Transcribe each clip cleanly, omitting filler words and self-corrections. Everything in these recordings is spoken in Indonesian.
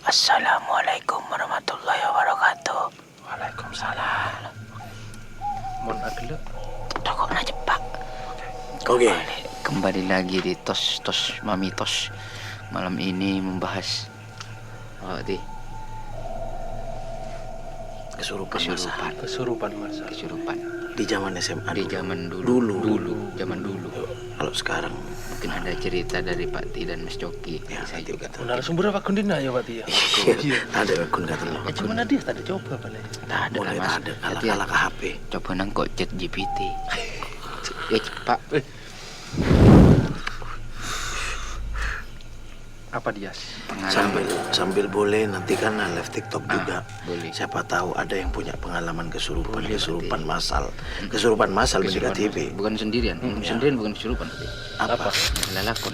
Assalamualaikum warahmatullahi wabarakatuh. Waalaikumsalam. Mohon agak Tokok na cepat. Oke. Kembali lagi di Tos Mami Tos. Malam ini membahas Kesurupan masa kesurupan di zaman SMA di dulu. zaman dulu. Zaman dulu. Kalau sekarang Mungkin ada cerita dari Pak Ti dan Mas Coki. ya Saya nanti juga. kata. narasumber apa kundina ya Pak Tia? Ada akun kata lo. Cuma dia tadi coba balik. Tak ada lah Mulai Mas. ada Hati-hati. kalah ke HP. Coba nangkok chat GPT. Ya cepat. Apa dia? Sambil boleh nanti kan live TikTok juga. Boleh. Siapa tahu ada yang punya pengalaman kesurupan Boleh, kesurupan Pak massal. Kesurupan massal menjaga TV. Bukan sendirian. Sendirian bukan kesurupan. Apa? Lalakon.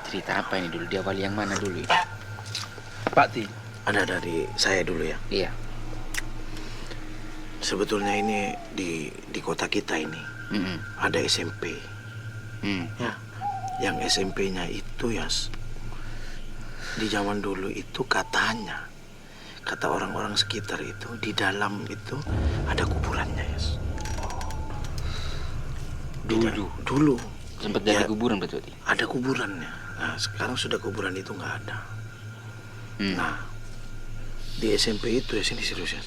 Cerita apa ini dulu? Diawali yang mana dulu? Pak Ti. Ada dari saya dulu ya. Iya. Sebetulnya ini di kota kita ini ada SMP. Ya. Yang SMP-nya itu ya di zaman dulu itu katanya, kata orang-orang sekitar itu, di dalam itu ada kuburannya ya. Dulu Sempat Ya. jadi kuburan berarti. ada kuburannya. Nah sekarang sudah kuburan itu nggak ada. Nah di SMP itu ya, sini serius ya.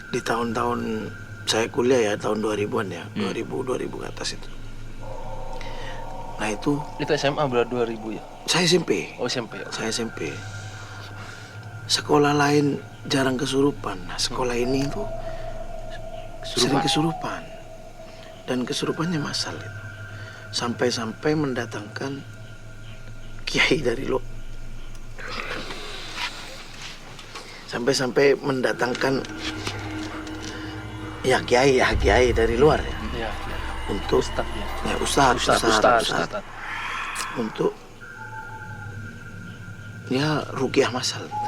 Di tahun-tahun saya kuliah ya, tahun 2000-an ya, 2000 ke atas itu. Nah itu Itu SMA berarti 2000 ya? saya SMP. Oh SMP. Saya SMP. Sekolah lain jarang kesurupan. Nah, sekolah ini tuh sering kesurupan. Dan kesurupannya massal itu. Sampai-sampai mendatangkan kiai dari lo. Sampai-sampai mendatangkan kiai dari luar ya. Iya. Untuk Ustaz ya. Ustaz. Ustaz. Untuk ya ruqyah massal gitu.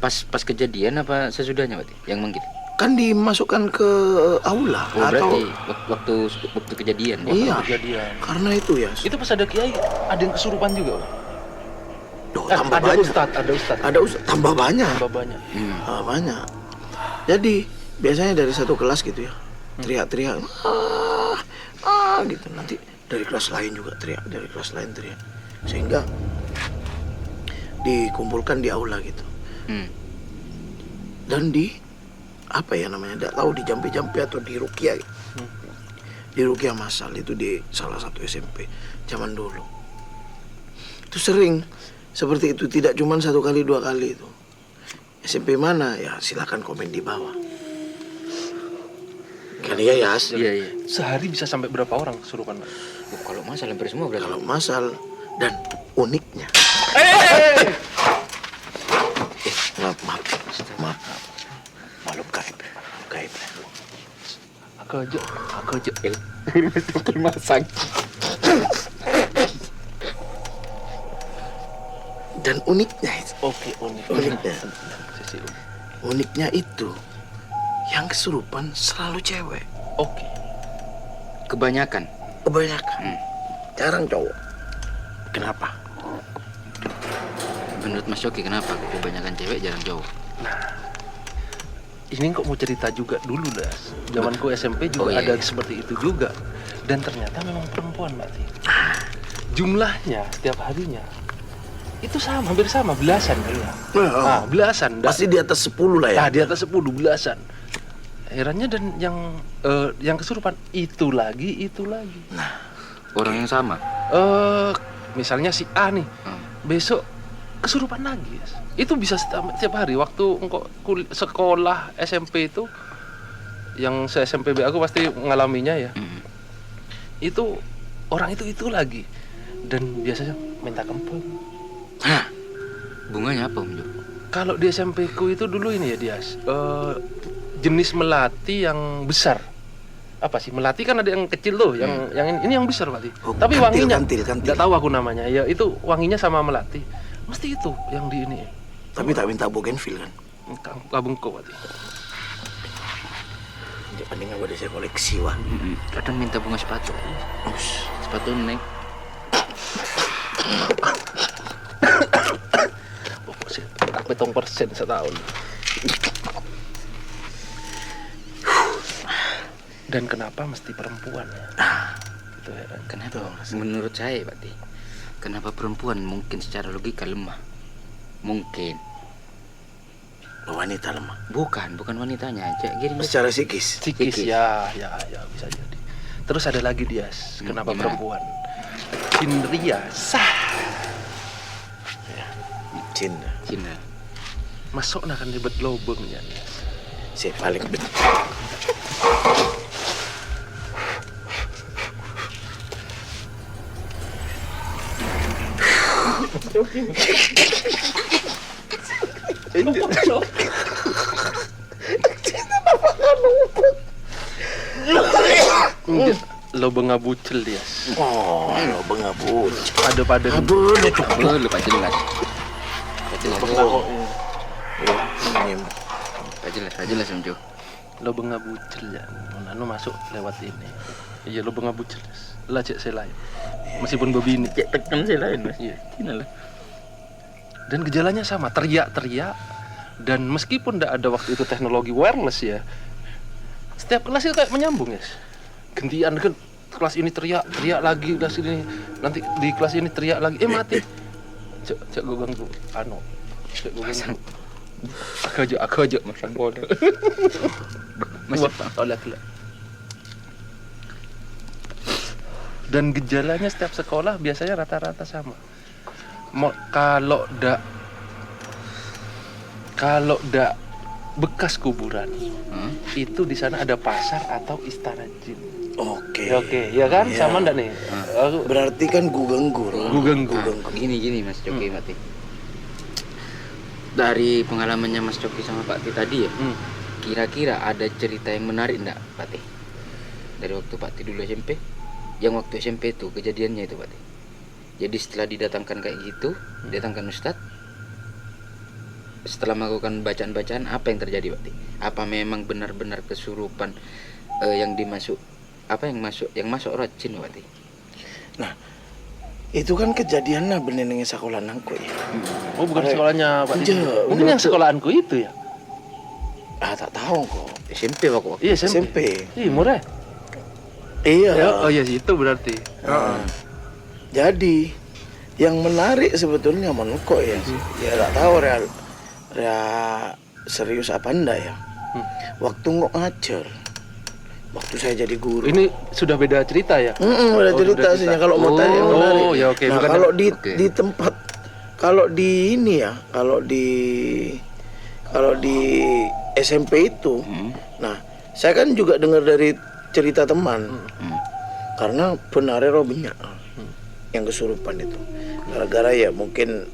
Pas kejadian apa sesudahnya berarti? Yang manggil? Kan dimasukkan ke aula Oh, berarti atau waktu kejadian. iya, Kejadian. karena itu ya. Itu pas ada kiai ada yang kesurupan juga, Pak? Duh, tambah ada banyak. Ustaz. Ada tambah banyak. Tambah banyak. Tambah banyak. Jadi biasanya dari satu kelas gitu ya, teriak-teriak, gitu. Nanti dari kelas lain juga teriak, dari kelas lain teriak, sehingga dikumpulkan di aula gitu. Dan di apa ya namanya, tidak tahu di jampi-jampi atau di ruqyah gitu. Di ruqyah massal itu di salah satu SMP zaman dulu. Itu sering seperti itu, tidak cuma satu kali dua kali itu. SMP mana ya, silakan komen di bawah. Kan iya Yas. Iya. Sehari bisa sampai berapa orang kesurupan, Pak? Oh, kalau masalah hampir semua berarti. Kalau massal dan uniknya. Maaf. Maklum gaib. Aku aja. Masang. Dan uniknya itu. Oke, Uniknya. Sisi unik. Uniknya itu yang kesurupan selalu cewek. Oke. Kebanyakan. Jarang cowok. Kenapa? Menurut Mas Coki kenapa kebanyakan cewek jarang cowok? Ini kok mau cerita juga dulu, Das. Zamanku SMP juga iya. ada seperti itu juga. Dan ternyata memang perempuan, Mbak Ti. Jumlahnya setiap harinya itu hampir sama, belasan kali ya. Nah, belasan. Pasti di atas 10 lah ya. Nah, di atas 10, belasan. Herannya dan yang kesurupan itu lagi. Orang yang sama. Misalnya si A nih, besok kesurupan lagi. Itu bisa setiap hari. Waktu engkau sekolah SMP itu, yang se-SMP aku pasti mengalaminya ya. Itu orang itu lagi. Dan biasanya minta kempeng. Hah? Bunganya apa, Om Jo? Kalau di SMP ku itu dulu ini ya, Dias. Jenis melati yang besar. Apa sih? Melati kan ada yang kecil tuh, yang ini yang besar berarti. Oh, Tapi kantil, wanginya kantil. enggak tahu aku namanya. Ya itu wanginya sama melati. Mesti itu yang di ini. Tapi tak minta bougainville kan. Kabung kok berarti. Mendingan gue saya koleksi wah. Kadang minta bunga sepatu. Sepatu naik. Pokok sih, tak betong persen setahun. Dan kenapa mesti perempuan ya? Gitu ya kan? Kenapa? Menurut saya, Pak Ti, kenapa perempuan mungkin secara logika lemah? Mungkin. Wanita lemah. Bukan wanitanya aja. Gini, Secara psikis. Psikis Psikis. ya bisa jadi. Terus ada lagi dia, kenapa Gimana? perempuan? Cindria sah. Cinta. Cina. Masuk nak kan ribet lobeng ya. Saya paling betul. Lobeng ngabucel dia. Oh, lo bengabut. Pada Aduh, itu Lupa jelas. Pak jelas Om Jo. lobeng ngabucel ya. Anu masuk lewat ini. Iya lobeng ngabucel. Lah cek saya lain. Meskipun bebini. Cek tekan saya lain Mas. Iya. Gini lah. Dan gejalanya sama, teriak-teriak. Dan meskipun tidak ada waktu itu teknologi wireless ya, setiap kelas itu kayak menyambung ya. Gantian kan kelas ini teriak lagi, kelas ini nanti di kelas ini teriak lagi, mati. Cek gue ganggu, cek gue ganggu. Aku aja masang bola. Masih oleh. Dan gejalanya setiap sekolah biasanya rata-rata sama. Kalau ndak bekas kuburan, itu di sana ada pasar atau istana jin. Oke, ya kan? Ya. Sama ndak nih? Berarti kan gugenggur. Gini Mas Coki Mati. Dari pengalamannya Mas Coki sama Pak Ti tadi ya, kira-kira ada cerita yang menarik enggak Pak Ti? Dari waktu Pak Ti dulu SMP, yang waktu SMP itu kejadiannya itu Pak Ti. Jadi setelah didatangkan kayak gitu, datangkan Ustadz, setelah melakukan bacaan-bacaan, apa yang terjadi Pak Ti? Apa memang benar-benar kesurupan yang masuk racun Pak Ti? Nah, itu kan kejadiannya bener dengan sekolah nangko ya. Oh, bukan sekolahnya Pak Ti. Iya, Mungkin yang sekolahanku itu ya. Tak tahu kok. SMP waktu. Iya, SMP. Ih, murah. Iya. Oh iya sih itu berarti. Jadi yang menarik sebetulnya menurutku ya, ya tak tahu real serius apa enggak ya. Waktu nggak ngajar, waktu saya jadi guru. Ini sudah beda cerita ya? Udah cerita sih kalau mau tanya yang menarik. Oh ya oke. Nah, Bukan kalau ada- di tempat, kalau di ini ya, kalau di SMP itu, nah saya kan juga dengar dari cerita teman, karena benarnya Robinya yang kesurupan itu, gara-gara ya mungkin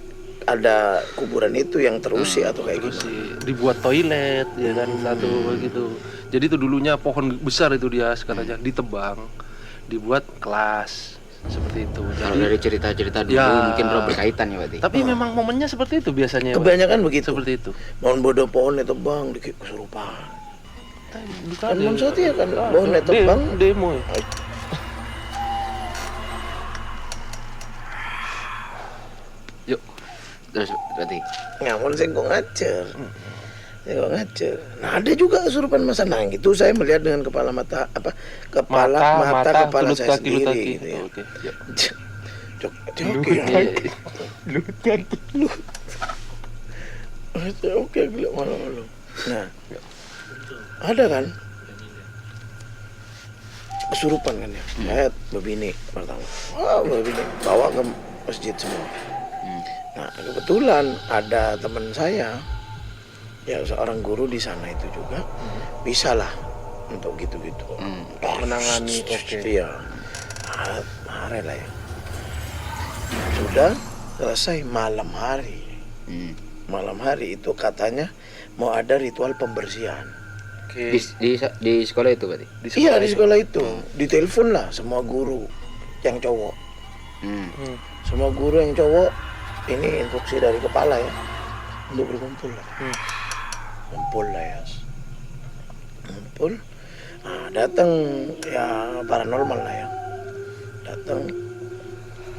ada kuburan itu yang terusi atau kayak terus gitu. sih dibuat toilet ya kan satu begitu. Jadi itu dulunya pohon besar itu dia katanya ditebang, dibuat kelas seperti itu. Kalau Jadi dari cerita-cerita dulu Ya. mungkin berkaitan ya Pak Ti. tapi memang momennya seperti itu biasanya. Pak. Kebanyakan begitu. Seperti itu. Mohon bodoh pohon itu bang, dikit kesurupan. Bukan Kan mohon satu ya kan, pohon itu bang. demo ya. Yuk. Terus berarti Ngamun saya kok ngajar. Saya kok ngajar. Nah ada juga kesurupan masa nang itu saya melihat dengan kepala mata kepala tulut saya kaki, lut sendiri kaki. gitu ya. Oke, yuk. Oke. Oke, gila malu-malu. Nah, ada kan kesurupan kan ya. Saya begini pertama. Wah, begini bawa ke masjid semua. Nah, kebetulan ada teman saya, ya seorang guru di sana itu juga, bisa lah untuk gitu-gitu. Menangani, oke. Iya, marah lah ya. Sudah selesai malam hari. Malam hari itu katanya mau ada ritual pembersihan. Oke. di sekolah itu Pak Ti. Iya di sekolah itu, ditelepon lah semua guru yang cowok. Semua guru yang cowok ini instruksi dari kepala ya untuk berkumpul lah. Kumpul lah ya. Kumpul. Nah, datang ya paranormal lah ya. Datang,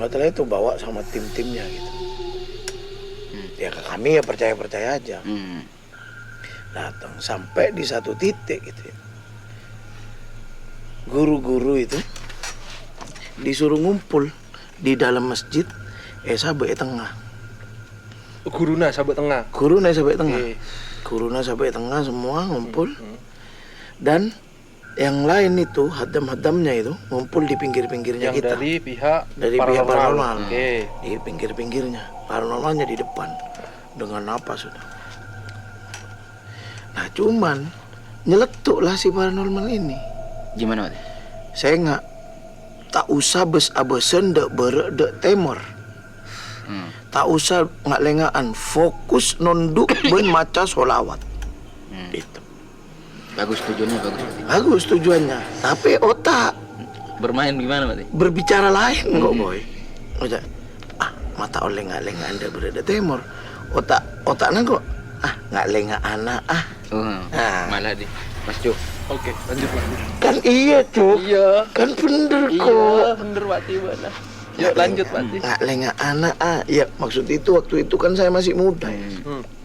setelah itu bawa sama tim-timnya gitu. Ya kami ya percaya-percaya aja. Datang sampai di satu titik gitu ya. Guru-guru itu disuruh ngumpul di dalam masjid sampai tengah. Guruna sampai tengah. Guruna sampai tengah. Okay. Guruna sampai tengah semua ngumpul. Dan yang lain itu hadam-hadamnya itu ngumpul di pinggir-pinggirnya Yang kita. dari pihak paranormal. Okay. Di pinggir-pinggirnya. Paranormalnya di depan. Dengan apa sudah. Nah cuman nyeletuklah si paranormal ini. Gimana, Pak? Saya nggak tak usah bes-abesen dek berek dek temor. Tak usah nggak lengaan, fokus nonduk ben maca solawat. Itu. Bagus tujuannya, bagus. Bagus tujuannya, tapi otak Bermain gimana, Pak? berbicara lain kok boy. Otak, mata oleh nggak lengaan dek berek dek temor. Otaknya kok nggak lengaan anak Malah di Mas Cuk. Oke, lanjut Pak. Kan iya Cuk. Iya. Kan bener kok. Iya, bener Pak Mana. Yuk lanjut Pak. Nggak lengah anak Ya maksud itu waktu itu kan saya masih muda ya.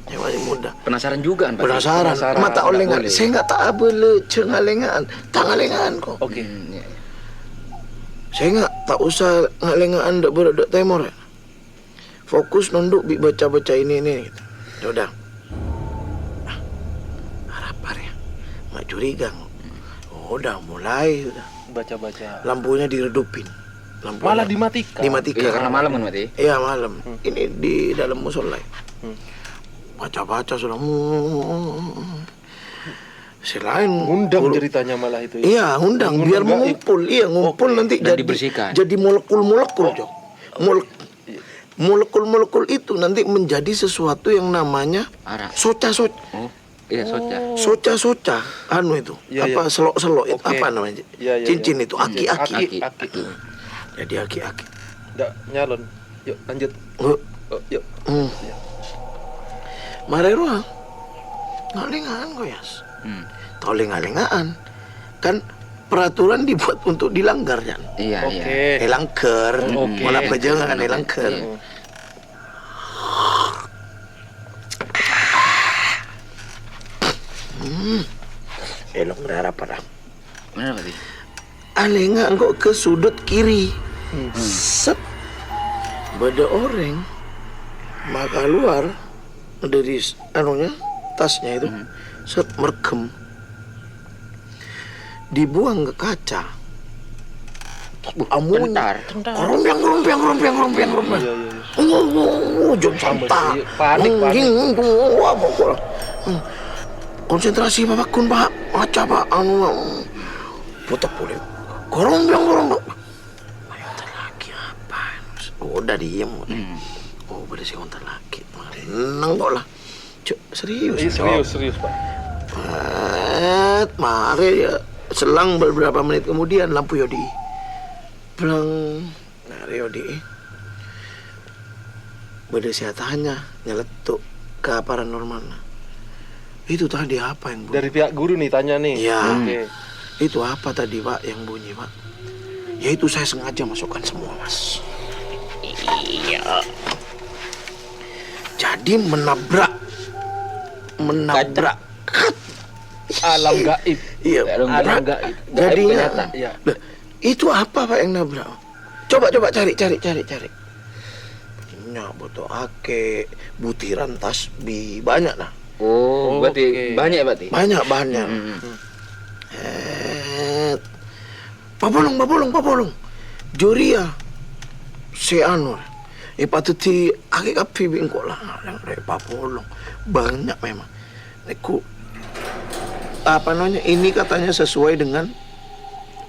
Saya masih muda. Penasaran juga kan, Pak? Penasaran. Mata oleh nggak. Saya nggak tak abele cengalengan. Tak ngalengan kok. Oke. Saya nggak tak usah ngalengan dak berak temor ya. Fokus nunduk baca-baca ini gitu. Ya udah. Harap ya. Nggak curiga. Udah mulai udah. Baca-baca. Lampunya diredupin. Malah dimatikan. Dimatikan. Iya, karena malam kan, Mati? Iya malam. Ini di dalam musola. Baca-baca sudah. Selain Undang ceritanya malah itu. Iya, undang biar mengumpul. Iya, ngumpul nanti Dan jadi dibersihkan. jadi molekul-molekul, Jok. Molekul-molekul itu nanti menjadi sesuatu yang namanya Arak. soca-soca. Oh, iya, soca. Soca-soca, anu itu. Iya, apa iya. selok-selok itu Oke. apa namanya? Iya, iya, Cincin iya. itu, aki-aki. Aki. Jadi aki-aki. Nggak nyalon. Yuk lanjut. Oh, Yuk. Marero ngalengaan kok ya. Tahu lengaan. Kan peraturan dibuat untuk dilanggar kan. Iya, iya. Oke. Langker. Oke. Malah pejangan langker. Iya. Elok berharap pada. Benar, Pak? Alenga kok ke sudut kiri. Set. Beda orang. Maka keluar dari anunya, tasnya itu. Set merkem. Dibuang ke kaca. Amunya. Bentar. Rompiang. Jom santai. Panik. Konsentrasi Bapak Kun, Pak. Baca, Pak. Putar boleh. Gorompiang. Ayo, ntar lagi apa? Udah diem. Oh, berarti sih ntar lagi. Nang kok lah. Cuk, serius. Serius Pak. Mari ya. Selang beberapa menit kemudian lampu Yodi. Blang. Nah, Yodi. Beda saya tanya, nyeletuk ke paranormal. Itu tadi apa yang bunyi? Dari pihak guru nih tanya nih. Iya. Oke. Itu apa tadi Pak yang bunyi Pak? Ya itu saya sengaja masukkan semua Mas. Iya. Jadi menabrak Alam gaib. Iya. Alam gaib. Jadinya. Iya. Lah, itu apa Pak yang nabrak? Coba cari. Nya botol ake, butiran tasbih banyak lah. Oh, berarti banyak, berarti? Banyak. Papolong. Joria. Si anu. Patuti ake kapi bingko lah. Papolong. Banyak memang. Neku. Apa namanya? Ini katanya sesuai dengan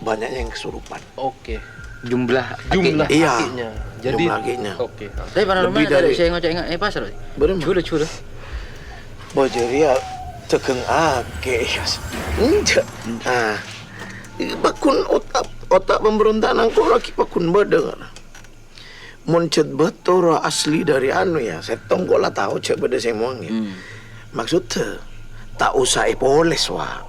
banyaknya yang kesurupan. Oke. Jumlah Iya. Akinya. Jadi jumlah akinya. Oke. Tapi paranormal Lebih dari- saya ngocek pasar. Bener, Mas. Cula. Bojeria tekeng ake. Enggak. Bakun otak pemberontak nangko lagi bakun badeng. Moncet betul asli dari anu ya. Setong kok lah tahu cek beda semuanya. Maksudnya tak usah poles wah.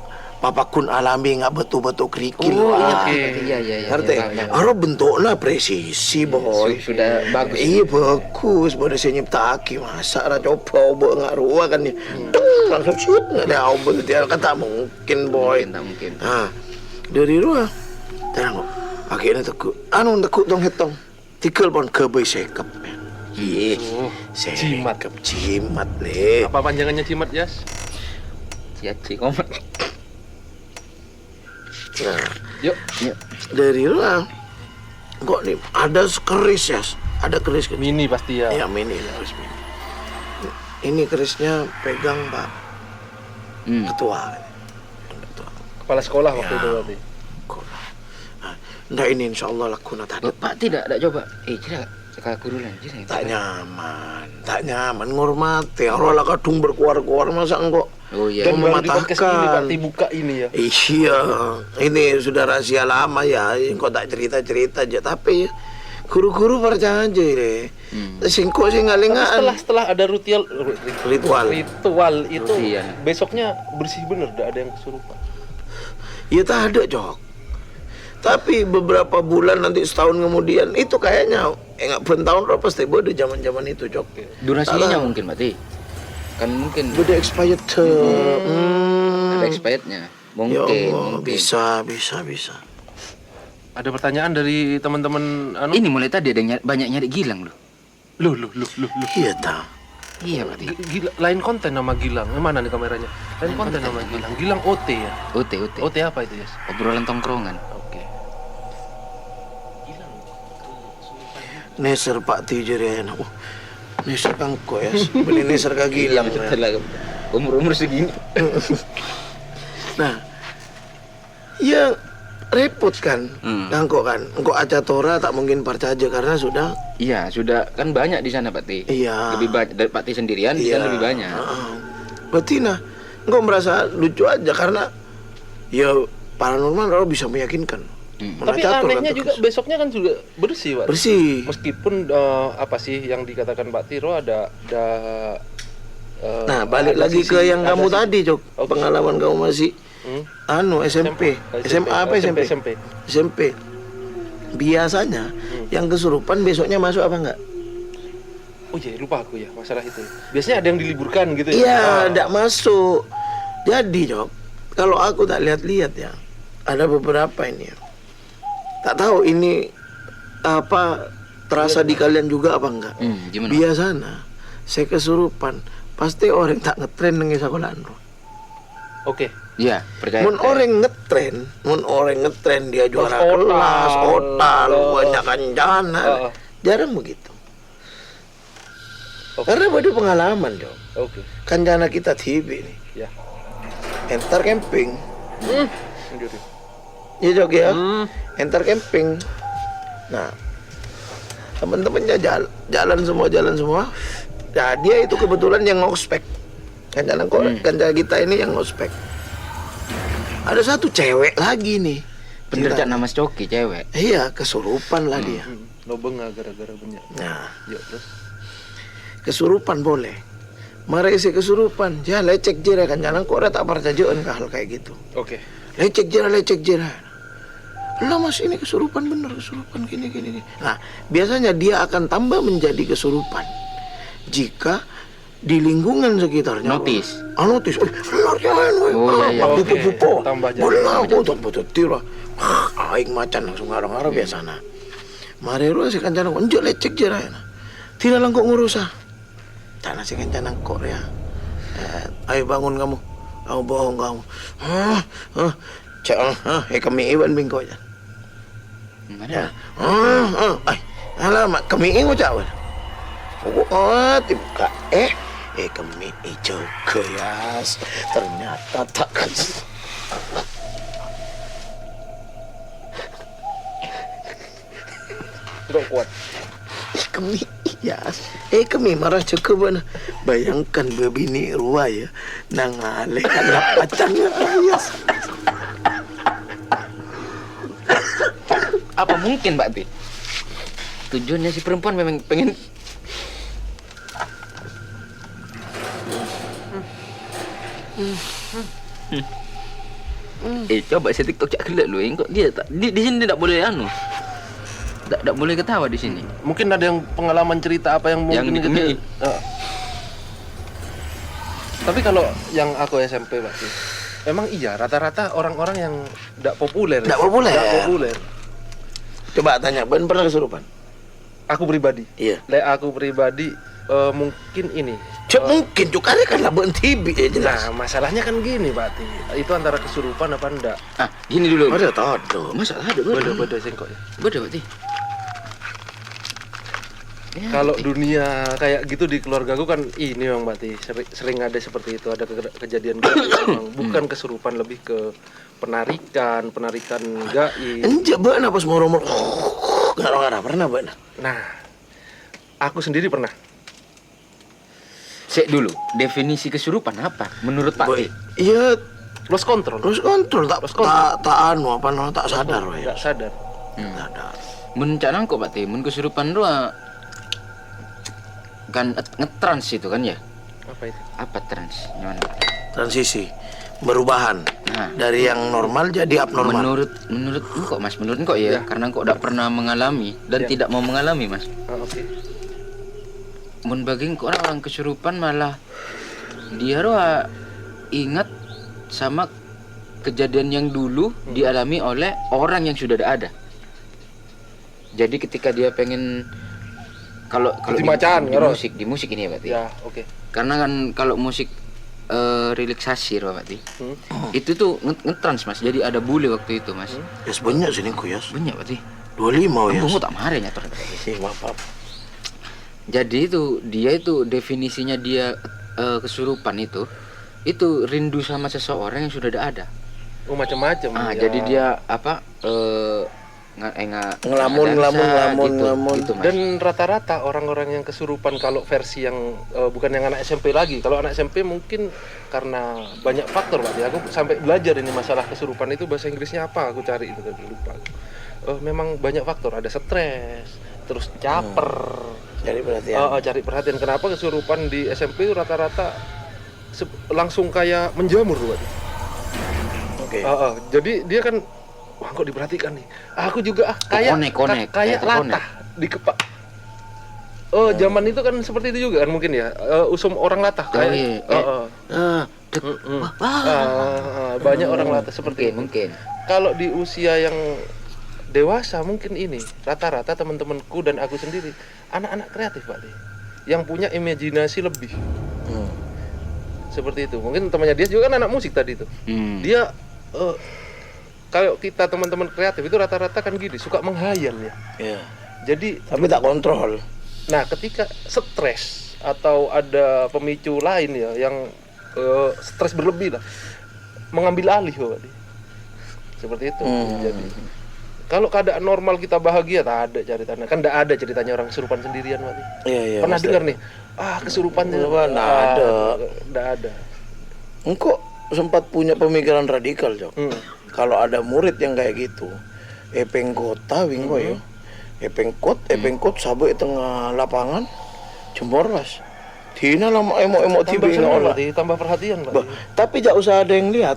papakun alami nggak betul-betul kerikil. Oh iya, Wah. iya. Ngerti? Iya. Aro bentuknya presisi boy. Sudah bagus. Iya bagus, boleh saya nyiptaki masa ra coba obo nggak ruah kan ya. Langsung shoot nggak ada obo dia kan tak mungkin boy. Tak mungkin. Nah, dari ruah, terang kok. Akhirnya tekuk, tekuk dong hitong. Tikal pon kebay sekap. Iya, Cimat. Cimat nih. Apa panjangannya cimat, Jas? Ciaci komat. Nah, Yuk. dari ruang kok nih ada keris ya, ada keris kecil. Mini pasti ya. Ya mini, keris mini. Ini kerisnya pegang Pak Ketua. Ketua. Kepala sekolah waktu Ya. itu berarti. Nah, ini insya Allah laku tadi. Pak tidak coba. Cira kakak kurulan cira. Tak nyaman ngormati. Allah lah kadung berkuar-kuar masa engkau. Oh iya. Dan Baru di podcast ini mematahkan. berarti buka ini ya. Iya, ini sudah rahasia lama ya. Engkau tak cerita-cerita aja, tapi guru-guru percaya aja deh. Singko sih Tapi ngalingan. setelah ada Ritual. ritual itu Rutian. besoknya bersih bener, tidak ada yang kesurupan. Ya tak ada Jok. Tapi beberapa bulan nanti setahun kemudian itu kayaknya nggak bertahun pasti bode zaman-zaman itu Jok. Durasinya Salah. mungkin berarti. Kan mungkin Bode expired. ada expirednya. Ya Mungkin, Allah, mungkin. bisa. Ada pertanyaan dari teman-teman Ini mulai tadi ada banyak nyari Gilang loh. Loh. Iya tak. Iya berarti. Lain konten nama Gilang. Yang mana nih kameranya? Lain konten nama Gilang. Gilang OT ya. OT. OT apa itu, Jas? Obrolan tongkrongan. Oke. Neser Pak Tijer ya. Oh, neser kangko ya. Beli neser kagilang. Ya. Umur segini. Nah, ya repot kan, kangko kan. Engkau aja Tora tak mungkin percaya karena sudah. Iya, sudah kan banyak di sana Pak Ti. Iya. Lebih banyak dari Pak Ti sendirian di sana lebih banyak. Berarti nah, engkau merasa lucu aja karena ya paranormal kalau bisa meyakinkan. Mana Tapi catur anehnya kan juga terus. besoknya kan juga bersih, Pak. Bersih. Meskipun apa sih yang dikatakan Pak Tiro ada Nah, balik ada lagi sisi- ke yang ada kamu sisi- tadi, Jok. Oke. Pengalaman kamu masih SMP. SMA apa SMP? SMP. Biasanya yang kesurupan besoknya masuk apa enggak? Oh iya, lupa aku ya masalah itu. Biasanya ada yang diliburkan gitu ya. Iya, Oh. enggak masuk. Jadi, Jok, kalau aku tak lihat-lihat ya, ada beberapa ini ya. Tak tahu ini apa terasa di kalian juga apa enggak? Gimana? Biasanya saya kesurupan, pasti orang tak ngetren dengan sekolahan. Oke. Iya, percaya. Mun orang ngetren dia juara Terus kelas, otal, banyak kanjana. Oh. Jarang begitu. Oke. Karena ada pengalaman, Jok. Oke. Kanjana kita TV nih. Ya. Enter camping. Jadi. Ya, Jok ya. Enter camping. Nah, teman-temannya jalan semua. Nah, dia itu kebetulan yang ngospek. Kanjana kanjana kita ini yang ngospek. Ada satu cewek lagi nih. Bener Cerita. Cak nama Coki cewek. Iya, kesurupan lah dia. Lo bengah gara-gara banyak. Nah, Yuk terus. kesurupan boleh. Mari si kesurupan, ya lecek jera kan jangan kok tak percayaan ke hal kayak gitu. Oke. Lecek jera. Lah mas ini kesurupan bener, kesurupan gini. Nah, biasanya dia akan tambah menjadi kesurupan jika di lingkungan sekitarnya Notis. notis. Benar jangan. Oh, iya. Pupo. Tambah jadi. Benar betul tira. Aing macan langsung ngarang-ngarang biasana. Mari ru si kancana konjo lecek jera. Tidak langkok ngurusa. Tanah si kancana kok ya. Ayo bangun kamu. Aku bohong kamu. Cek kami iwan bingko ya. Mana? Ay, alamak kami ingo cawan. Oh, tiba kami hijau keras. Ternyata tak Tidak kuat. kami kami marah cukup mana. Bayangkan bebini ruah ya. Nangaleh karena pacarnya ayas. Apa mungkin Mbak Ti? Tujuannya si perempuan memang pengen Coba saya TikTok cak kelak lu. Kok dia tak di sini tidak boleh tak boleh ketawa di sini. Mungkin ada yang pengalaman cerita apa yang mungkin dikemi. Tapi kalau yang aku SMP berarti emang iya rata-rata orang-orang yang tidak populer. Tidak populer. Tidak populer. Coba tanya, Ben pernah kesurupan? Aku pribadi. Iya. Aku pribadi mungkin ini. Mungkin juga kan lah Ben TV ya jelas. Nah, masalahnya kan gini, Pak. Itu antara kesurupan apa enggak? Gini dulu. Ada tahu. Masa ada? Beda singkok ya. Beda berarti. Ya, Kalau dunia kayak gitu di keluargaku kan ini Bang berarti sering ada seperti itu, ada kejadian gaib memang. Bukan kesurupan, lebih ke penarikan gaib. Enggak Ben apa semua rumor. Garang-garang pernah Ben. Nah, aku sendiri pernah. Cek dulu, definisi kesurupan apa menurut Pak T? Iya, Lost control. tak sadar ya. Enggak sadar. Sadar. Mun cak nangkok Pak T, mun kesurupan dua kan ngetrans itu kan ya? Apa itu? Apa trans? Gimana? Transisi, perubahan dari yang normal jadi abnormal. Menurut kok Mas, menurut kok ya? Karena kok tidak pernah mengalami dan tidak mau mengalami Mas. Oke. Mun bagi kok orang kesurupan malah dia doa ingat sama kejadian yang dulu dialami oleh orang yang sudah ada. Jadi ketika dia pengen kalau di musik ini ya berarti. Ya, oke. Karena kan kalau musik relaksasi berarti. Itu tuh ngetrans Mas. Jadi ada bule waktu itu Mas. Ya banyak sini ku ya. Banyak berarti. 25 ya. Kamu tak marah ya terus. Maaf. Jadi dia itu definisinya dia kesurupan itu rindu sama seseorang yang sudah ada. Oh, macam-macam. Jadi dia apa ngelamun gitu, Mas. Dan rata-rata orang-orang yang kesurupan kalau versi yang bukan yang anak SMP lagi. Kalau anak SMP mungkin karena banyak faktor, Pak. Aku sampai belajar ini masalah kesurupan itu bahasa Inggrisnya apa? Aku cari itu tadi lupa. Memang banyak faktor, ada stres, terus caper. Cari perhatian. Kenapa kesurupan di SMP rata-rata langsung kayak menjamur, Pak. Oke. Jadi dia kan wah kok diperhatikan nih. Aku juga kayak latah di kepak. Zaman itu kan seperti itu juga kan mungkin ya. Usum orang latah kayak. Banyak orang latah seperti itu. Mungkin. Kalau di usia yang dewasa mungkin ini rata-rata teman-temanku dan aku sendiri anak-anak kreatif Pak. Yang punya imajinasi lebih. Seperti itu. Mungkin temannya dia juga kan anak musik tadi itu. Dia kalau kita teman-teman kreatif itu rata-rata kan gini, suka menghayal ya. Iya. Jadi tapi tak kontrol. Nah, ketika stres atau ada pemicu lain ya yang stres berlebih lah, mengambil alih Pak. Seperti itu. Jadi kalau keadaan normal kita bahagia, tak ada ceritanya. Kan tidak ada ceritanya orang kesurupan sendirian Pak. Iya. Pernah dengar nih? Kesurupan tidak ada. Engkau sempat punya pemikiran radikal, Jok. Kalau ada murid yang kayak gitu, epeng kota wingko ya. Epeng kot sabuk tengah lapangan jemur Mas. Dina lama emo tiba tambah perhatian, Pak. Tapi enggak usah ada yang lihat.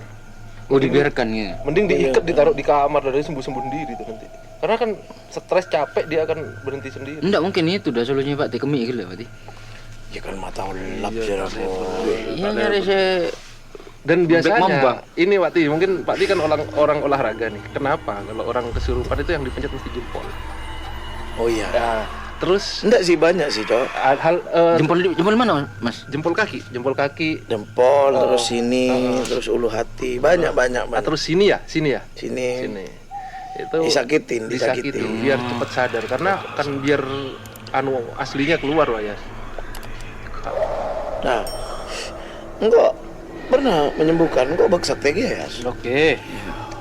Dibiarkan ya. Mending diikat ditaruh di kamar dari sembuh-sembuh sendiri tuh nanti. Karena kan stres capek dia akan berhenti sendiri. Enggak mungkin itu dah solusinya Pak, kemik gitu Pak. Ya kan mata lap jarak. Iya nyari saya. Dan biasanya ini Pak Ti, mungkin Pak Ti kan orang olahraga nih. Kenapa kalau orang kesurupan itu yang dipencet mesti jempol? Oh iya. Ya, terus enggak sih banyak sih, Cok. Jempol mana, Mas? Jempol kaki. Terus sini, terus ulu hati. Banyak. Terus sini ya? Sini. Itu disakitin. Biar cepat sadar karena kan biar aslinya keluar Pak ya. Nah. Enggak pernah menyembuhkan kok bak sakti ya. Oke.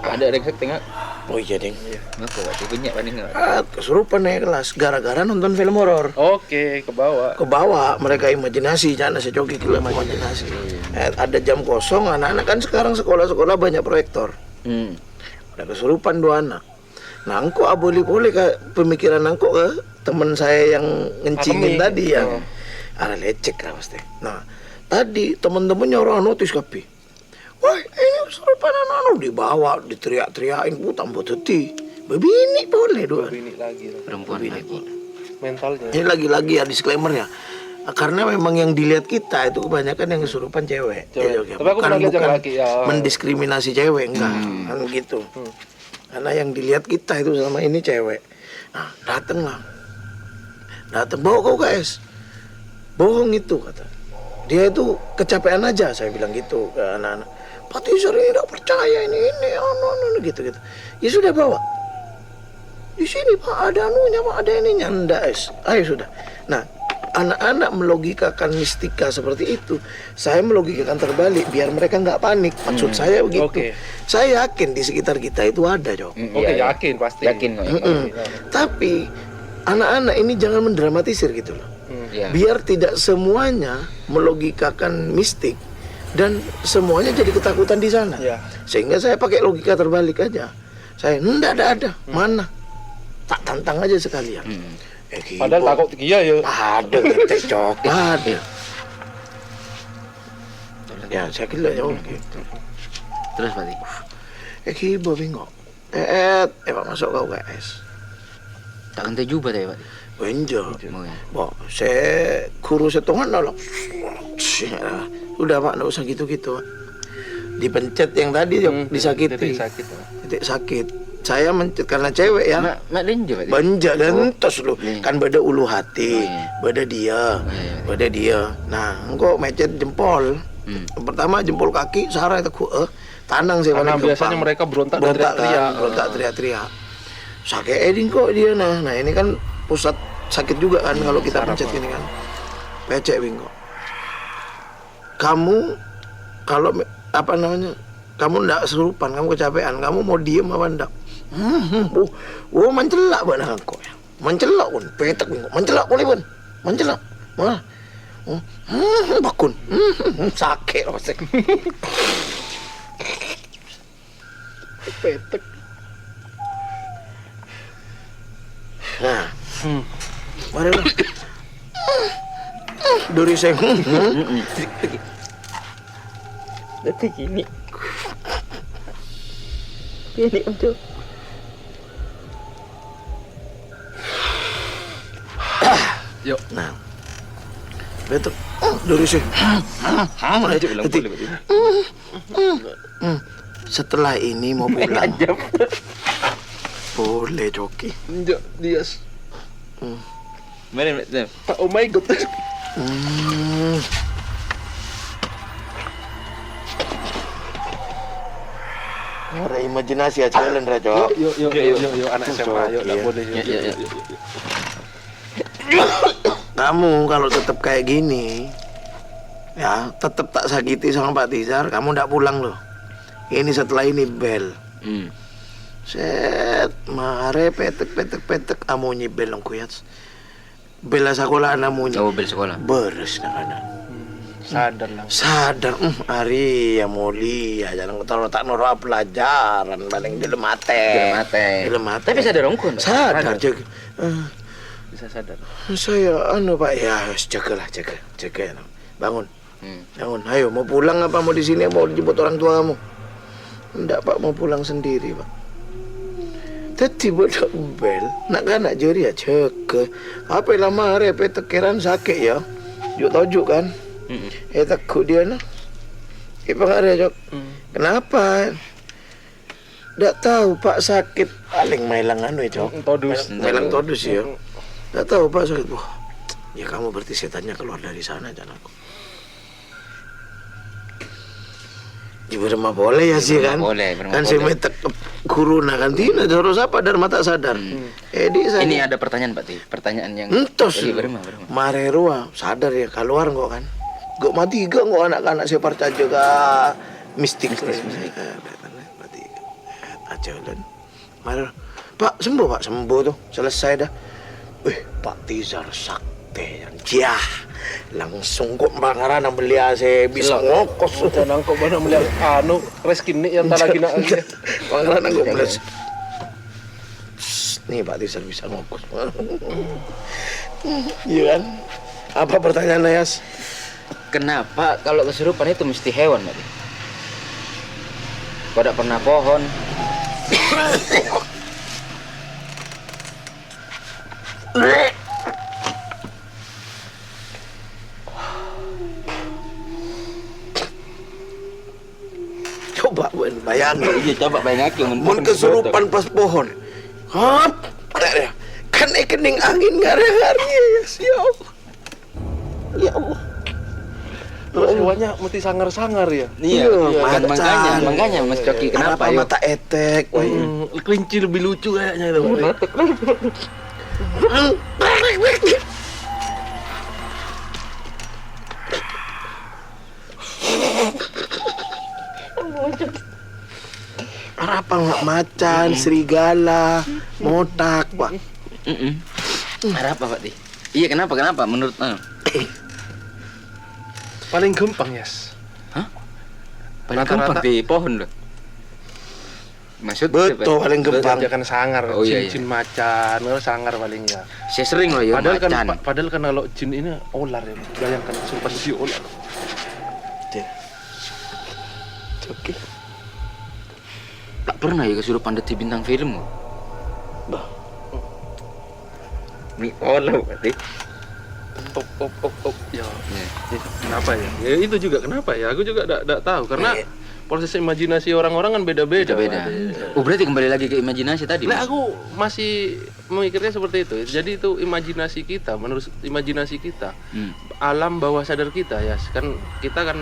Ada sakti enggak? Oh iya, Ding. Ngaku Pak, banyak paling enggak. Kesurupan naik kelas gara-gara nonton film horor. Oke, kebawa mereka imajinasi, jangan sejoki gila imajinasi. Ada jam kosong, anak-anak kan sekarang sekolah-sekolah banyak proyektor. Ada kesurupan 2 anak. Nah, engkau boleh ke pemikiran engkau ke teman saya yang ngencingin tadi yang ada lecek lah pasti. Nah, tadi teman-temannya orang notis kapi. Wah, ini kesurupan anak-anak dibawa, diteriak-teriakin, tambah teti. Bebini boleh dua. Bini lagi. Perempuan lagi. Mentalnya. Ini lagi-lagi ya disclaimer-nya. Karena memang yang dilihat kita itu kebanyakan yang kesurupan cewek. Cewek. Ya, Tapi aku pernah lihat yang laki, ya. mendiskriminasi cewek enggak, kan gitu. Karena yang dilihat kita itu selama ini cewek. Nah, datang bawa kau guys. Bohong itu kata. Dia itu kecapean aja, saya bilang gitu ke anak-anak. Pak Tizar ini tidak percaya ini gitu. Ya sudah bawa. Di sini Pak ada anunya, Pak ada ininya. Enggak, ayo sudah. Nah, anak-anak melogikakan mistika seperti itu, saya melogikakan terbalik biar mereka nggak panik. Maksud saya begitu. Oke. Saya yakin di sekitar kita itu ada, Jok. Oke, yakin pasti. Yakin kok. Tapi anak-anak ini jangan mendramatisir gitu loh. Iya. Biar tidak semuanya melogikakan mistik dan semuanya jadi ketakutan di sana. Iya. Sehingga saya pakai logika terbalik aja. Saya enggak ada. Mana? Tak tantang aja sekalian. Padahal takut dia ya. Ada ketek coklat. Ya, saya kira ya gitu. Terus Pak Ti. Kibo bingo. Pak masuk ke UGS. Tak kente juga tadi Pak Ti. Benjo. Oh, ya. Bo, saya guru setongan nolok. Udah Pak, nggak usah gitu-gitu. Dipencet yang tadi disakiti. Titik sakit. Saya mencet karena cewek ya. Mak linjo Pak Ti. Banja dan tos lu. Iya. Kan beda ulu hati, iya. beda dia. Nah, engkau mecet jempol. Pertama jempol kaki, Sarah itu tanang sih. Karena biasanya mereka berontak dan teriak-teriak. Berontak teriak-teriak. Sakit eding kok dia nah. Nah ini kan pusat sakit juga kan kalau kita pencet ini kan. Pecek bingo. Kamu kalau apa namanya? Kamu ndak serupan, kamu kecapean, kamu mau diem apa ndak? Mencelak banget aku ya. Mencelak pun, petek bingo. Mencelak boleh pun, mencelak. Malah, bakun, sakit rasek. Petek. Nah, mari lah. Duri saya. Detik ini. Ini untuk. Yuk. Nah, betul. Duri saya. Detik. Setelah ini mau pulang. Boleh Joki. Enggak, Dias. Mari. Oh my god. Ada imajinasi aja kalian Rajo. Yuk, anak SMA, yuk, enggak boleh. Yuk. Kamu kalau tetap kayak gini, ya tetap tak sakiti sama Pak Tizar, kamu ndak pulang loh. Ini setelah ini bel. Set, mare petek amunyi belong kuyat. Bela sekolah amunyi. Oh, bel sekolah. Beres nak ada. Sadar, hari ya moli ya jangan tak noro pelajaran paling dilem mate. Tapi sadar ongkon. Sadar jaga. Bisa sadar. Saya Pak ya jaga. Bangun. Bangun. Ayo mau pulang apa mau di sini mau dijemput orang tua kamu? Enggak Pak, mau pulang sendiri Pak. Tadi bodoh bel, nak juri ya cek. Apa lama repet tekeran sakit ya? Juk tojuk kan? Takut dia nah. Pengaruh Jok. Kenapa? Nggak tahu Pak sakit paling mailang anu ya Jok. Mailang todus ya. Nggak tahu Pak sakit. Wah, ya kamu berarti setannya keluar dari sana jangan aku. Ibu rumah boleh ya sih kan? Boleh. Kan saya metek guru nak kan tina harus apa dar mata sadar. Ini ada pertanyaan Pak Ti. Pertanyaan yang entos. Berma. Marerua sadar ya keluar kok kan. Gak mati gak kok anak-anak saya percaya juga mistik. Mati aja dan. Mar Pak sembuh tuh selesai dah. Pak Tizar sakti jah. Langsung kok bakaran belia saya bisa ngokos. Jangan kok mana melihat anu reskin nih yang tak lagi nak. Bakaran aku belas. Nih Pak Tizar bisa ngokos. Iya kan? Apa pertanyaan Yas? Kenapa kalau kesurupan itu mesti hewan, Pak? Kau tak pernah pohon. Coba bayangin. Iya, coba bayangin. Mun kesurupan pas pohon. Hap, kan kening angin ngare-ngare ya Allah. Ya Allah. Terus hewannya mesti sangar-sangar ya. Iya, macan. makanya Mas Coki kenapa yuk? mata etek? Kelinci lebih lucu kayaknya itu. Apa nggak macan, serigala, motak, Pak? Ada apa Pak Ti? Iya kenapa menurut Paling gampang, Yes. paling Rata-rata- gampang di pohon loh. Maksud Betul, paling gampang. Jangan sangar, Oh, iya, jin macan, sangar paling ya. Saya sering loh ya macan. Padahal kan kalau jin ini ular ya. Bayangkan sumpah si ular. Oke. Tak pernah ya kesurupan di bintang film. Bah. Ini olah Pak Ti. Op. Ya. Kenapa ya? Ya itu juga kenapa ya? Aku juga enggak tahu karena proses imajinasi orang-orang kan beda-beda. Oh berarti kembali lagi ke imajinasi tadi. Nah, aku masih memikirnya seperti itu. Jadi itu imajinasi kita, menurut imajinasi kita, alam bawah sadar kita ya. Kan kita kan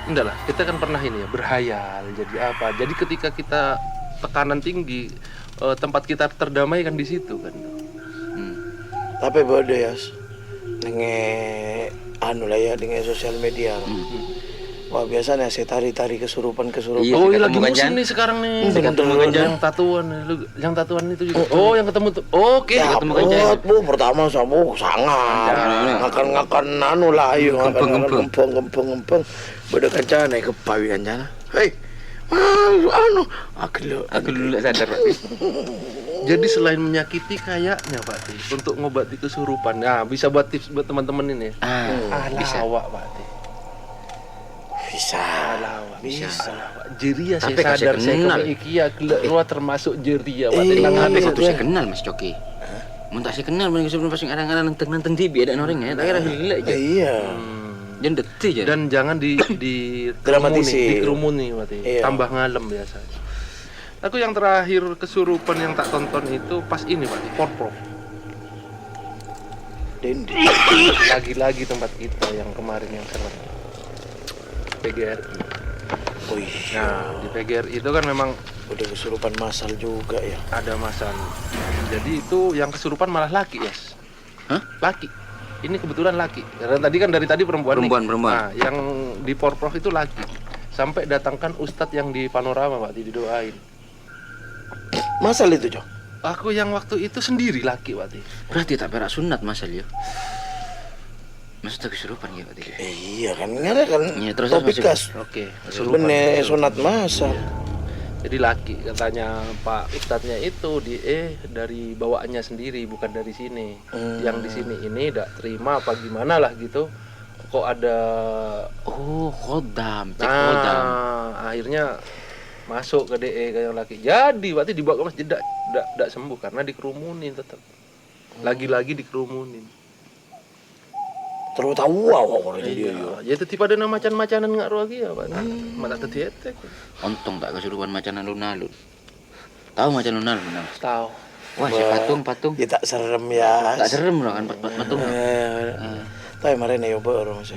enggak lah, kita kan pernah ini ya berhayal. Jadi apa? Jadi ketika kita tekanan tinggi, tempat kita terdamai kan di situ kan. Tapi bodoh ya. Anu lah ya dengan sosial media. Wah biasanya saya tari kesurupan. Iya, Oh, ini ketemu lagi musim Ganjan. nih sekarang nih. Ketemu Yang tatuan, yang tatuan itu juga. Oh, yang ketemu tuh. Oke, Ya, ketemu Bu, pertama sama sangat. Ngakan anu lah ayo ngempeng. Bodoh kancana ke pawi kancana. Hei. Anu, aku dulu sadar Pak Ti. Jadi selain menyakiti kayaknya Pak Ti, untuk ngobati kesurupan. Nah, bisa buat tips buat teman-teman ini. Bisa. Lawak Pak Ti. bisa. Bisa. Jeria saya Tapi kasih sadar saya kenal. ke IKEA keluar termasuk jeria Pak Ti. Iya. Nang Tapi hati satu saya kenal Mas Coki. Mun tak saya kenal mun sebelum pasang kadang-kadang nenteng TV ada orangnya. Tak kira gila aja. Iya. Jangan detik aja. Dan jangan di Dramatisir. dikerumuni berarti. Iya. Tambah ngalem biasanya. Aku yang terakhir kesurupan yang tak tonton itu pas ini Pak, Porprov. Dendi. Lagi-lagi tempat kita yang kemarin yang keren. PGRI. Wih. Nah, di PGRI itu kan memang Udah kesurupan masal juga ya. ada masal. Jadi itu yang kesurupan malah laki, Yes. Hah? Laki. Ini kebetulan laki. Karena tadi kan dari tadi perempuan nih. Perempuan. Nah, yang di Porprov itu laki. Sampai datangkan ustadz yang di Panorama, Pak, didoain. Masal itu, Jo. Aku yang waktu itu sendiri laki, Pak. Berarti tak berak sunat masal ya. Maksudnya kesurupan ya Pak Ti. Iya kan, ngare kan. Iya, terus topik masuk. kas. Oke, kesurupan. Bener sunat masal. Jadi laki katanya Pak Ustadznya itu dari bawaannya sendiri bukan dari sini. Yang di sini ini tidak terima apa gimana lah gitu. Kok ada Oh, khodam, cek khodam. akhirnya masuk ke DE ke yang laki. Jadi berarti dibawa ke masjid tidak sembuh karena dikerumunin tetap. Lagi-lagi dikerumunin. Terus tahu orang dia. Ya tetep ada nama macan-macanan nggak lagi ya Pak. Mata tetetek. Untung tak kesurupan macan alun-alun. Tahu macan alun-alun? Bang? Tahu. Wah, si patung. Ya tak serem ya. Tak serem loh kan patung. Tapi kemarin ya baru masih.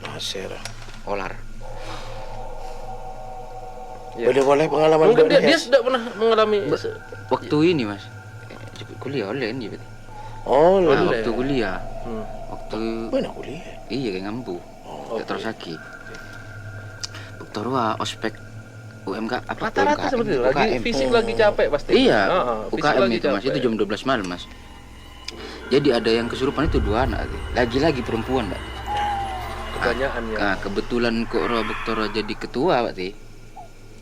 Nasir. Olar. Ya. Boleh pengalaman Mungkin dia ya? sudah pernah mengalami Waktu ini Mas. Kuliah online ya berarti. Oh, Nah, lah. waktu kuliah. Hmm. Waktu Mana kuliah? iya kayak ngambu. Oke. Terus lagi. Waktu ruah ospek UMK apa? Rata-rata UMKM, seperti itu. Lagi UKM. fisik lagi capek pasti. Iya, Fisik UKM lagi itu Mas, capek. itu jam 12 malam Mas. Jadi ada yang kesurupan itu 2 anak. Lagi-lagi perempuan, Mbak. Kebanyakan ya. Nah, kebetulan kok Roh Bektoro jadi ketua, Pak Ti.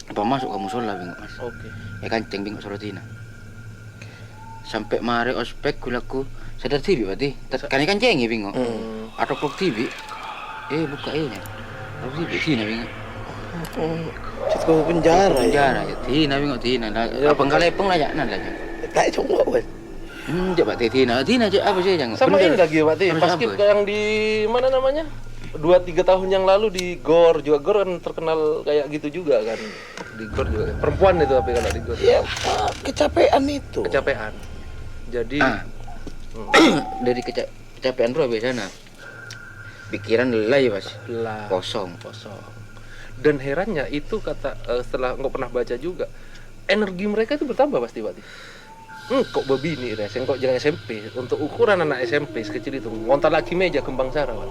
Apa masuk kamu sholat bingok Mas? Oke. Ya kanceng bingok sorotina. Sampai mare ospek kulaku sadar TV, Pak Ti. Kan kancengi bingok. Atau klub TV. Buka nya. Klub TV sini bingok. Cet kau penjara ya. Penjara ya. Tina bingok tina. Apa kalepeng lah ya nan lah. Tak cuma kan. Coba tina. Tina aja apa sih yang Sama ini lagi Pak Ti, Terus pas apa? kita yang di mana namanya? 2-3 tahun yang lalu di GOR juga, GOR kan terkenal kayak gitu juga kan. Di GOR juga perempuan itu, tapi kalau di GOR Ya, kecapean itu. kecapean. Jadi dari kecapean bro biasanya pikiran lelah ya mas, lah kosong. Dan herannya itu kata setelah nggak pernah baca juga, energi mereka itu bertambah pasti Pak Ti. Kok bebini res, kok jangan SMP. Untuk ukuran anak SMP sekecil itu, ngontar lagi meja kembang sara Pak.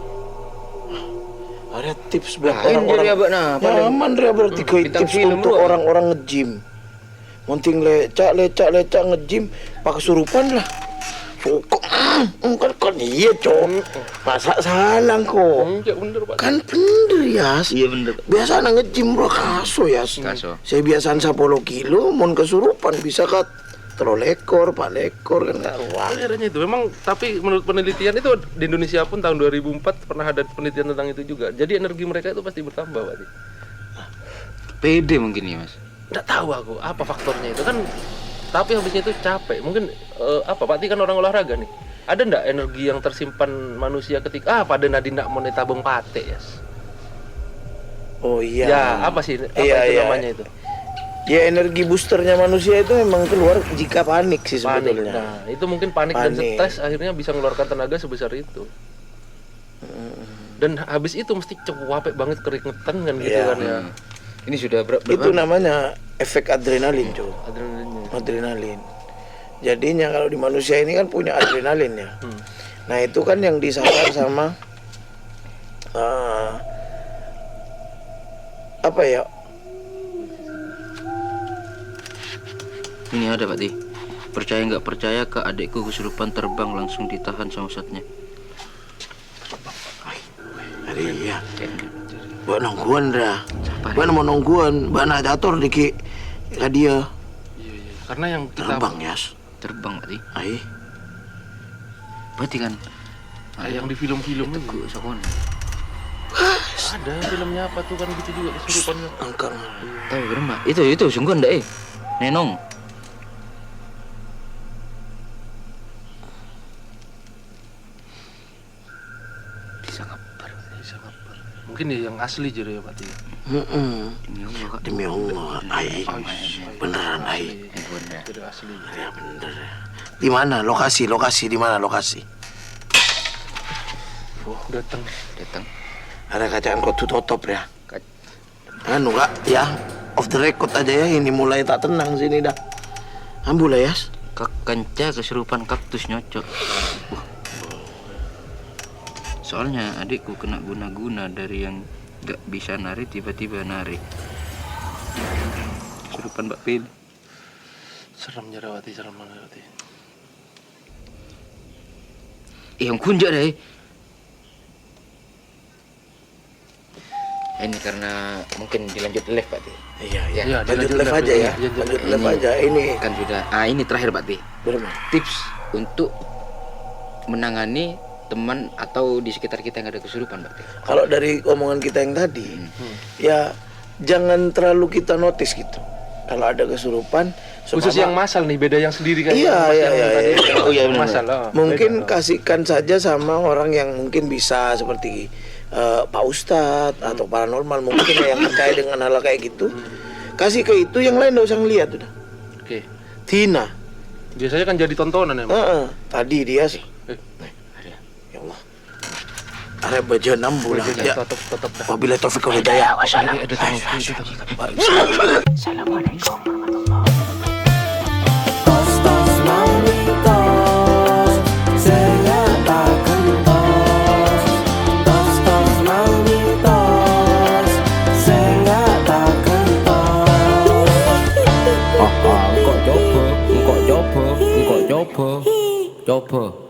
Ada tips buat Lain orang-orang. dia, Abak, nah, Nyaman dia berarti kayak bintang tips film, untuk bro. orang-orang nge-gym. Monting lecak nge-gym pakai surupan lah. Kok kan iya cok. Masa salah kok. Ya bener Pak. Kan bener ya. Iya bener. Biasa nge-gym bro kaso ya. Kaso. Saya biasa 10 kilo, mon kesurupan bisa kat 3 lekor, 4 lekor kan gak ruang. Akhirnya itu memang, tapi menurut penelitian itu di Indonesia pun tahun 2004 pernah ada penelitian tentang itu juga. Jadi energi mereka itu pasti bertambah Pak Ti. Pede mungkin ya mas. Nggak tahu aku apa faktornya itu kan, tapi habisnya itu capek. Mungkin apa Pak Ti kan orang olahraga nih. Ada ndak energi yang tersimpan manusia ketika pada nadi ndak mau tabung pate ya? Oh iya. Ya apa sih? Apa Iya, itu iya. namanya itu? Ya energi boosternya manusia itu memang keluar jika panik sih Panik. sebetulnya. Nah itu mungkin panik dan Panik. stres akhirnya bisa mengeluarkan tenaga sebesar itu. Dan habis itu mesti capek banget keringetan kan gitu Iya. kan ya. Ini sudah Itu namanya efek adrenalin, cuy. Adrenalinnya. Adrenalin. Jadinya kalau di manusia ini kan punya adrenalin ya. Nah, itu kan yang disasar sama apa ya? Ini ada Pak Ti. Percaya nggak percaya ke adikku kesurupan terbang langsung ditahan sama ustadznya. Hari ya. Buat nongguan dah. Buat mau nongguan, buat jatuh dikit ke dia. Iya. Karena yang kita Terbang Yas. Terbang Pak Ti. Ai. Berarti kan yang di film-film itu gue sakon. ada filmnya apa tuh kan gitu juga kesurupannya. Angkang. Tahu berapa? Itu sungguh ndak Nenong. Bisa ngabar. Mungkin ya yang asli jadi ya Pak Ti. Demi Allah Kak. Demi Allah, ai. Beneran ai. Bener. Jadi asli. Ya bener. Di mana lokasi di mana lokasi? Oh, datang. Ada kacaan kau tutup ya. Ka- Anu kak, ya off the record aja ya. Ini mulai tak tenang sini dah. Ambu lah Yas. Kanca kesurupan kaktus nyocok. Wah. Soalnya adikku kena guna-guna dari yang gak bisa nari tiba-tiba nari. Kesurupan Mbak Pil. Serem Jarawati, serem banget. Yang kunjak deh. Ini karena mungkin dilanjut live Pak Ti. Iya, Iya, lanjut dilanjut live live aja dulu, ya. ya. Lanjut live Ini aja. Ini kan sudah. Ini terakhir Pak Ti. berapa? Tips untuk menangani teman atau di sekitar kita yang ada kesurupan Pak Ti. Kalau dari omongan kita yang tadi, ya jangan terlalu kita notice gitu. Kalau ada kesurupan, Khusus yang masal nih, beda yang sendiri kayak Iya, Mas iya, yang iya, tadi. iya. Oh, iya, benar, Masal. mungkin kasihkan saja sama orang yang mungkin bisa seperti Pak Ustadz atau paranormal mungkin yang percaya dengan hal kayak gitu. Kasih ke itu, yang lain nggak usah ngeliat udah. Oke. Tina, Biasanya kan jadi tontonan ya, Mas. tadi dia sih. Ya Allah. Ada baju 6 bulan. Ya. Tetap dah. Wabillahi taufiq wal hidayah. Ada tamu. Assalamualaikum warahmatullahi. Tos mau mitos, senyatakan tos. Tos mau mitos, senyatakan tos. Engkau coba, coba.